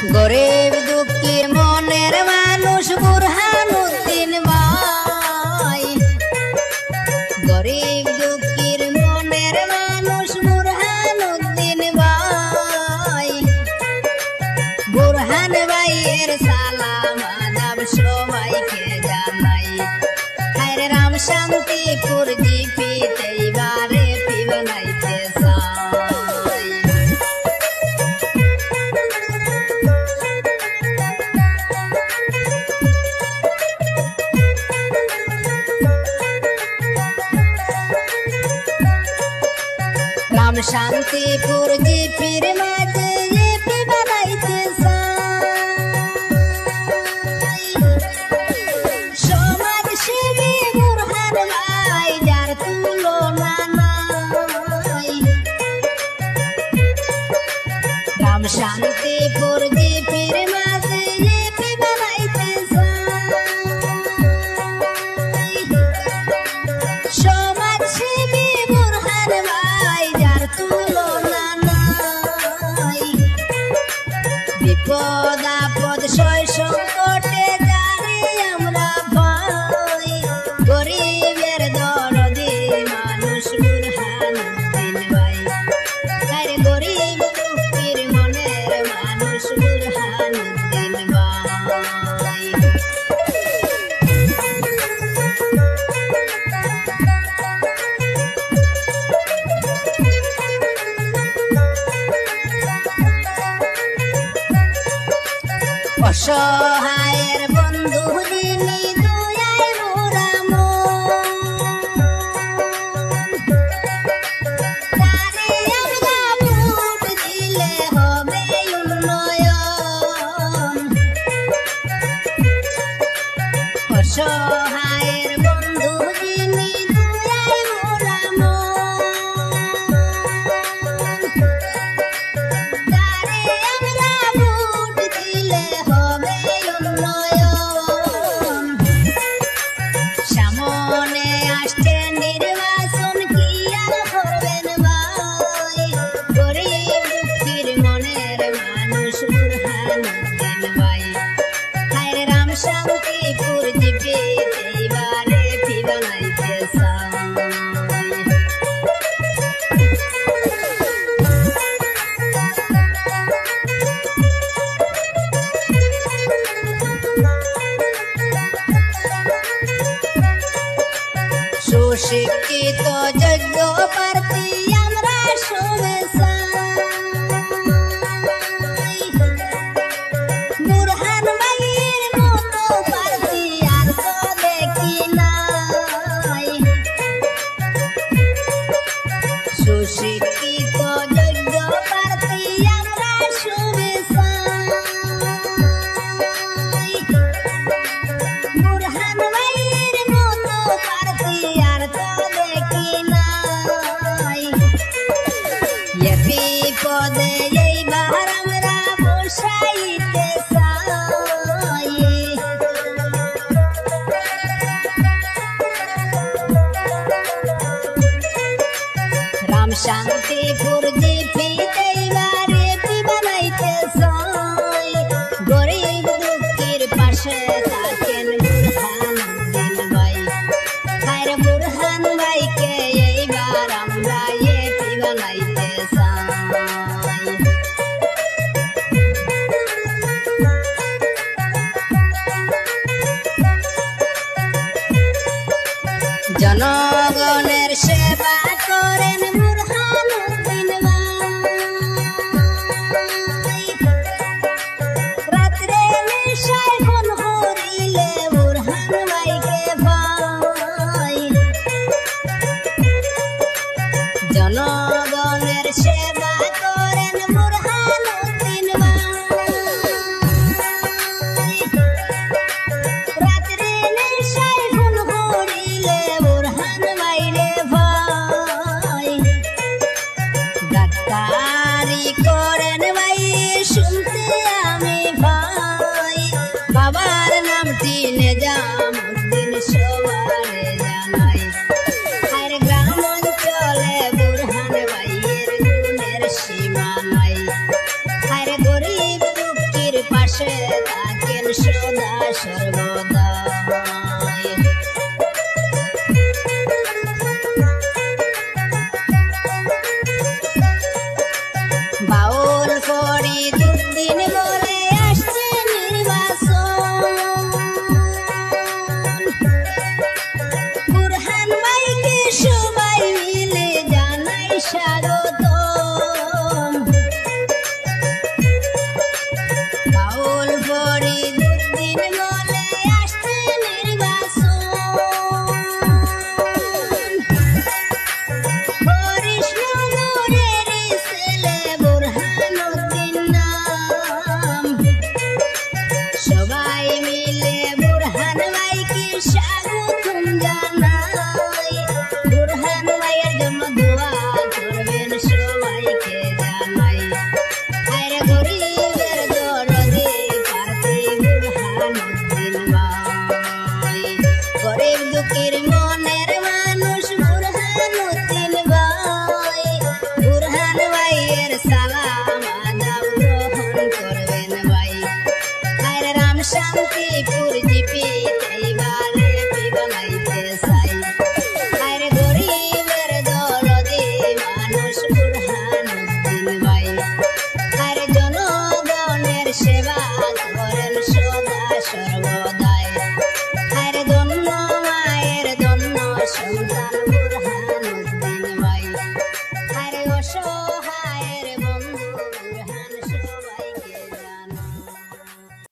গরিব দুঃখী মনের মানুষ বুরহানুদ্দিন ভাই, গরিব দুঃখীর মনের মানুষ বুরহানুদ্দিন ভাই, বুরহান ভাইয়ের সালাম আদাব সবাইকে জানাই। হায়রে রাম শান্তিপুর জিপিতে এবারে পিবানাইতে চাই। রাম শান্তিপুর জিপির মাঝে জিপি বানাইতে চাই। সমাজ সেবী বুরহান ভাই যার তুলনা নাই। রাম শান্তিপুর জিপির মাঝে জিপি বানাইতে চাই। সমাজ সেবী বুরহান ভাই যার তুলনা নাই। বিপদ আপদ সয় সংকটে জানি আমরা ভাই, গরিবের দরদি মানুষ বুরহানুদ্দিন ভাই। আরে গরিব দুঃখীর মনের মানুষ বুরহানুদ্দিন ভাই। অসহায়ের বন্ধু যিনি দয়ায় মোরা মন, তারে আমরা ভোট দিলে হবে উন্নয়ন। অসহায়ের বন্ধু যিনি দয়ায় মোরা মন, তারে আমরা ভোট দিলে হবে উন্নয়ন। সামনে আসছে নির্বাচন, কি আর করবেন ভাই, গরিব দুঃখীর মনের মানুষ বুরহানুদ্দিন ভাই। হায়রে রাম শান্তিপুর জিপিতে এবারে পিবানাইতে চাই। সুশিক্ষিত যোগ্য প্রার্থী আমরা সবে চাই। বুরহান ভাইয়ের মতো প্রার্থী আর তো দেখি নাই। সুশিক্ষিত যোগ্য প্রার্থী আমরা সবে চাই। বুরহান ভাইয়ের মতো প্রার্থী আর তো দেখি নাই। এপি পদে এইবার আমরা বসাইতে চাই। রাম শান্তিপুর জিপিতে এবারে পিবানাইতে চাই। গরিব দুঃখীর পাশে থাকেন বুরহানুদ্দিন ভাই। হায়রে বুরহান ভাইকে এইবার আমরা পিবানাইতে চাই। জনগণের সেবা করেন বুরহানুদ্দিন ভাই। রাত্রে নেশায় ফোন করিলে বুরহান ভাইকে ভাই। জনগণের সেবা করেন বুরহানুদ্দিন ভাই। রাত্রে নেশায় ফোন করিলে বুরহান ভাইরে ভাই। ডাক্তারি করেন ভাই শুনতে আমি ভাই। বাবার নামটি নিজামুদ্দিন সবারে জানাই। আর গ্রাম অঞ্চলে বুরহান ভাইয়ের গুণের সীমা নাই। আর গরিব দুঃখীর পাশে থাকেন সদা সর্বদা। বাউল ফরিদুদ্দিন